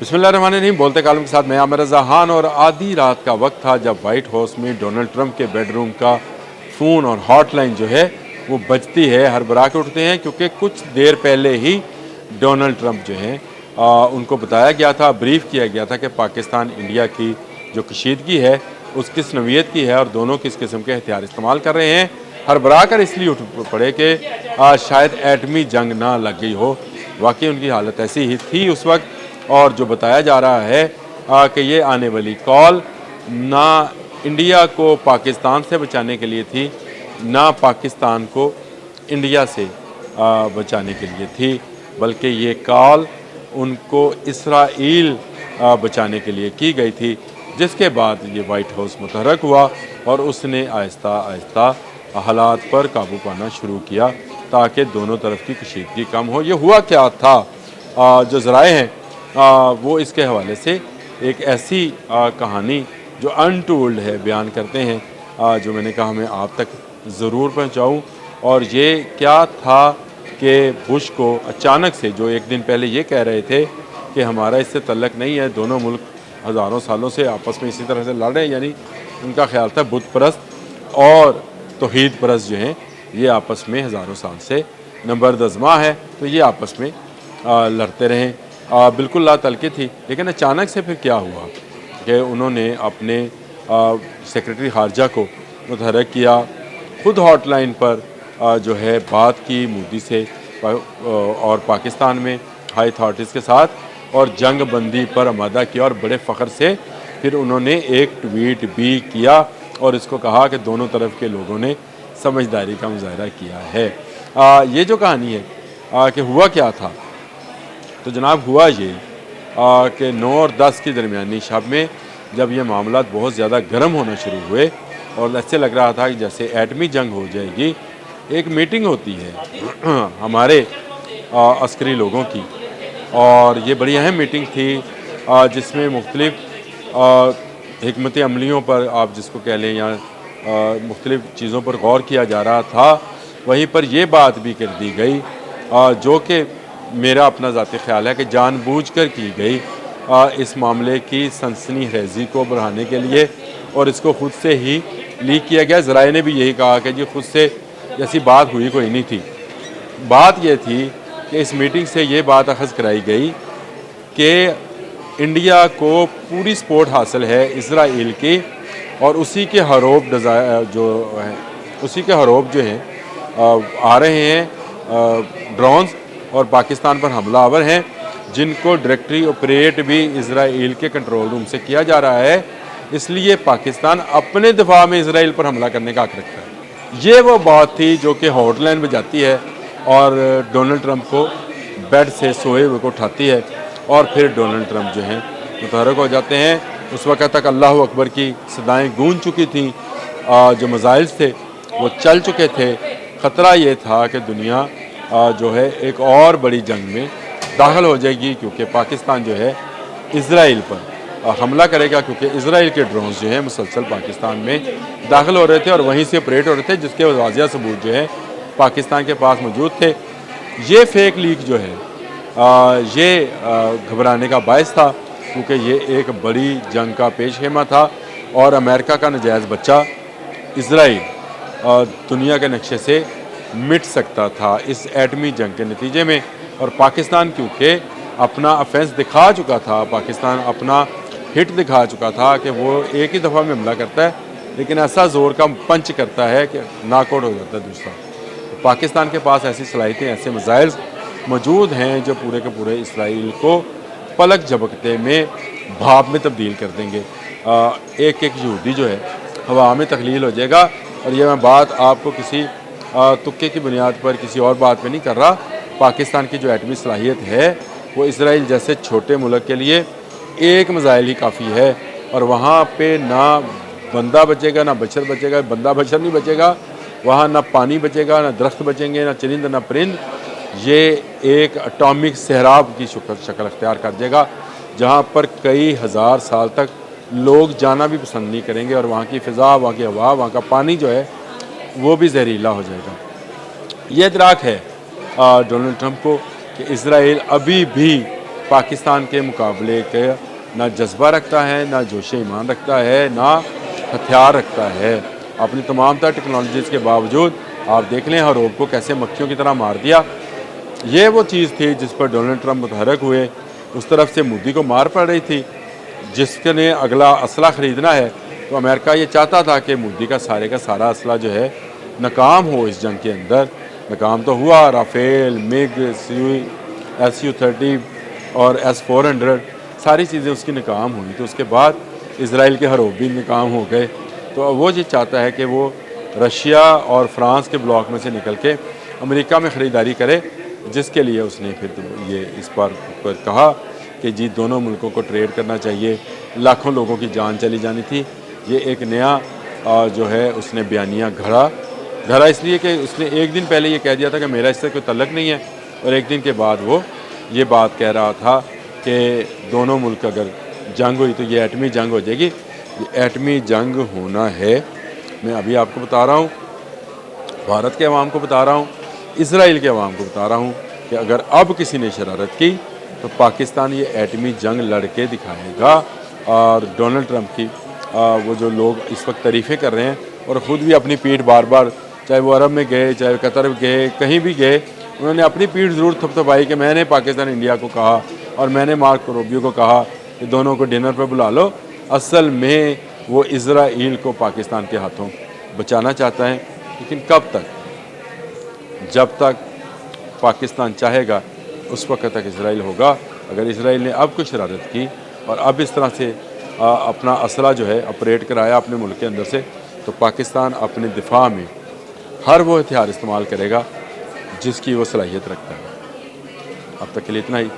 बिस्मिल्लाहिर्रहमानिर्रहीम। बोलते कालम के साथ मैं आमिर रज़ा खान। और आधी रात का वक्त था जब वाइट हाउस में डोनाल्ड ट्रंप के बेडरूम का फ़ोन और हॉटलाइन जो है वो बजती है। हड़बड़ा के उठते हैं क्योंकि कुछ देर पहले ही डोनाल्ड ट्रंप जो हैं उनको बताया गया था, ब्रीफ किया गया था कि पाकिस्तान इंडिया की जो कशीदगी है उस किस नौइयत की है और दोनों किस किस्म के हथियार इस्तेमाल कर रहे हैं। हड़बड़ा कर इसलिए उठ पड़े कि शायद एटमी जंग ना लग गई हो। वाकई उनकी हालत ऐसी ही थी उस वक्त। और जो बताया जा रहा है कि ये आने वाली कॉल ना इंडिया को पाकिस्तान से बचाने के लिए थी, ना पाकिस्तान को इंडिया से बचाने के लिए थी, बल्कि ये कॉल उनको इसराइल बचाने के लिए की गई थी। जिसके बाद ये वाइट हाउस मुतहरक हुआ और उसने आहिस्ता आहिस्ता हालात पर काबू पाना शुरू किया ताकि दोनों तरफ की कशीदगी कम हो। ये हुआ क्या था, जो ज़राए हैं वो इसके हवाले से एक ऐसी कहानी जो अनटोल्ड है बयान करते हैं, जो मैंने कहा मैं आप तक ज़रूर पहुंचाऊं। और ये क्या था कि बुश को अचानक से, जो एक दिन पहले ये कह रहे थे कि हमारा इससे तल्लक नहीं है, दोनों मुल्क हज़ारों सालों से आपस में इसी तरह से लड़ रहे हैं, यानी उनका ख्याल था बुत परस्त और तौहीद परस्त जो हैं ये आपस में हज़ारों साल से नंबर्द अज़मा है, तो ये आपस में लड़ते रहें। बिल्कुल ला तलके थी। लेकिन अचानक से फिर क्या हुआ कि उन्होंने अपने सेक्रेटरी खारजा को मुतहरक किया, ख़ुद हॉटलाइन पर जो है बात की मोदी से और पाकिस्तान में हाई अथॉरिटीज़ के साथ, और जंग बंदी पर आमादा किया। और बड़े फ़ख्र से फिर उन्होंने एक ट्वीट भी किया और इसको कहा कि दोनों तरफ के लोगों ने समझदारी का मुजाहरा किया है। ये जो कहानी है कि हुआ क्या था, तो जनाब हुआ ये कि 9 और 10 की दरमियानी शब में जब ये मामला बहुत ज़्यादा गर्म होना शुरू हुए और ऐसे लग रहा था कि जैसे एटमी जंग हो जाएगी, एक मीटिंग होती है हमारे अस्करी लोगों की, और ये बड़ी अहम मीटिंग थी जिसमें मुख्तलिफ़ हिकमत अमलियों पर आप जिसको कह लें या मुख्तलिफ़ चीज़ों पर गौर किया जा रहा था। वहीं पर यह बात भी कर दी गई जो कि मेरा अपना ज़ाती ख्याल है कि जानबूझकर की गई इस मामले की सनसनीखेज़ी को बढ़ाने के लिए, और इसको ख़ुद से ही लीक किया गया। ज़राए ने भी यही कहा कि जी ख़ुद से ऐसी बात हुई कोई नहीं थी। बात यह थी कि इस मीटिंग से ये बात अखज़ कराई गई कि इंडिया को पूरी सपोर्ट हासिल है इसराइल की, और उसी के हरोब जो हैं उसी के हरोब जो हैं आ रहे हैं ड्रोन्स और पाकिस्तान पर हमलावर हैं, जिनको डायरेक्टली ऑपरेट भी इसराइल के कंट्रोल रूम से किया जा रहा है। इसलिए पाकिस्तान अपने दिफा में इसराइल पर हमला करने का हक रखता है। ये वो बात थी जो कि हॉटलाइन बजाती है और डोनाल्ड ट्रंप को बेड से सोए हुए को उठाती है, और फिर डोनाल्ड ट्रंप जो हैं मुतहरक हो जाते हैं। उस वक्त तक अल्लाह अकबर की सदाएँ गूंज चुकी थी, जो मिसाइल्स थे वो चल चुके थे। ख़तरा ये था कि दुनिया जो है एक और बड़ी जंग में दाखिल हो जाएगी, क्योंकि पाकिस्तान जो है इसराइल पर हमला करेगा, क्योंकि इसराइल के ड्रोन्स जो हैं मुसलसल पाकिस्तान में दाखिल हो रहे थे और वहीं से ऑपरेट हो रहे थे, जिसके वाज़िया सबूत जो है पाकिस्तान के पास मौजूद थे। ये फेक लीक जो है ये घबराने का बायस था, क्योंकि ये एक बड़ी जंग का पेश खेमा था और अमेरिका का नजायज़ बच्चा इसराइल दुनिया के नक्शे से मिट सकता था इस एटमी जंग के नतीजे में। और पाकिस्तान क्योंकि अपना ऑफेंस दिखा चुका था, पाकिस्तान अपना हिट दिखा चुका था कि वो एक ही दफ़ा में हमला करता है, लेकिन ऐसा ज़ोर का पंच करता है कि नॉकआउट हो जाता है दूसरा। पाकिस्तान के पास ऐसी सलाहियतें, ऐसे मिसाइल्स मौजूद हैं जो पूरे के पूरे इसराइल को पलक झपकते में भाप में तब्दील कर देंगे। एक एक यहूदी जो है हवा में तख्लील हो जाएगा। और ये मैं बात आपको किसी तुक्के की बुनियाद पर, किसी और बात पे नहीं कर रहा। पाकिस्तान की जो एटमी सलाहियत है वो इसराइल जैसे छोटे मुल्क के लिए एक मिसाइल ही काफ़ी है, और वहाँ पे ना बंदा बचेगा ना बशर बचेगा, बंदा बशर नहीं बचेगा वहाँ, ना पानी बचेगा, ना दरख्त बचेंगे, ना चरिंद ना परिंद। ये एक एटॉमिक सहराब की शक्ल अख्तियार कर देगा, जहाँ पर कई हज़ार साल तक लोग जाना भी पसंद नहीं करेंगे, और वहाँ की फ़िज़ा, वहाँ की हवा, वहाँ का पानी जो है वो भी जहरीला हो जाएगा। ये इदराक है डोनाल्ड ट्रंप को कि इसराइल अभी भी پاکستان کے مقابلے کے نہ جذبہ رکھتا ہے، نہ جوش ایمان رکھتا ہے، نہ ہتھیار رکھتا ہے۔ اپنی تمام تر ٹیکنالوجیز کے باوجود آپ دیکھ لیں حروب کو کیسے مکھیوں کی طرح مار دیا۔ یہ وہ چیز تھی جس پر ڈونلڈ ٹرمپ متحرک ہوئے، اس طرف سے مودی کو مار پڑ رہی تھی۔ جس نے اگلا اسلحہ خریدنا ہے تو امریکہ یہ چاہتا تھا کہ مودی کا سارا اسلحہ جو ہے ناکام ہو اس جنگ کے اندر۔ ناکام تو ہوا، رافیل، مگ، SU-30 اور S-400 ساری چیزیں اس کی ناکام ہوئی، تو اس کے بعد اسرائیل کے حروب بھی ناکام ہو گئے۔ تو وہ یہ چاہتا ہے کہ وہ رشیا اور فرانس کے بلاک میں سے نکل کے امریکہ میں خریداری کرے، جس کے لیے اس نے پھر یہ اس پر کہا کہ جی دونوں ملکوں کو ٹریڈ کرنا چاہیے، لاکھوں لوگوں کی جان چلی جانی تھی۔ یہ ایک نیا جو ہے اس نے بیانیہ گھڑا اس لیے کہ اس نے ایک دن پہلے یہ کہہ دیا تھا کہ میرا اس سے کوئی تعلق نہیں ہے، اور ایک دن کے بعد وہ یہ بات کہہ رہا تھا کہ دونوں ملک اگر جنگ ہوئی تو یہ ایٹمی جنگ ہو جائے گی۔ یہ ایٹمی جنگ ہونا ہے، میں ابھی آپ کو بتا رہا ہوں، بھارت کے عوام کو بتا رہا ہوں، اسرائیل کے عوام کو بتا رہا ہوں کہ اگر اب کسی نے شرارت کی تو پاکستان یہ ایٹمی جنگ لڑ کے دکھائے گا۔ اور ڈونلڈ ٹرمپ کی وہ جو لوگ اس وقت تعریفیں کر رہے ہیں اور خود بھی اپنی پیٹھ بار بار، چاہے وہ عرب میں گئے، چاہے قطر گئے، کہیں بھی گئے، انہوں نے اپنی پیٹھ ضرور تھپتھپائی کہ میں نے پاکستان انڈیا کو کہا اور میں نے مارکو روبیو کو کہا کہ دونوں کو ڈنر پہ بلا لو۔ اصل میں وہ اسرائیل کو پاکستان کے ہاتھوں بچانا چاہتا ہے، لیکن کب تک؟ جب تک پاکستان چاہے گا اس وقت تک اسرائیل ہوگا۔ اگر اسرائیل نے اب کوئی شرارت کی اور اب اس طرح سے اپنا اسلحہ جو ہے آپریٹ کرایا اپنے ملک کے اندر سے، تو پاکستان اپنے دفاع میں ہر وہ ہتھیار استعمال کرے گا جس کی وہ صلاحیت رکھتا ہے۔ اب تک کے لیے اتنا ہی۔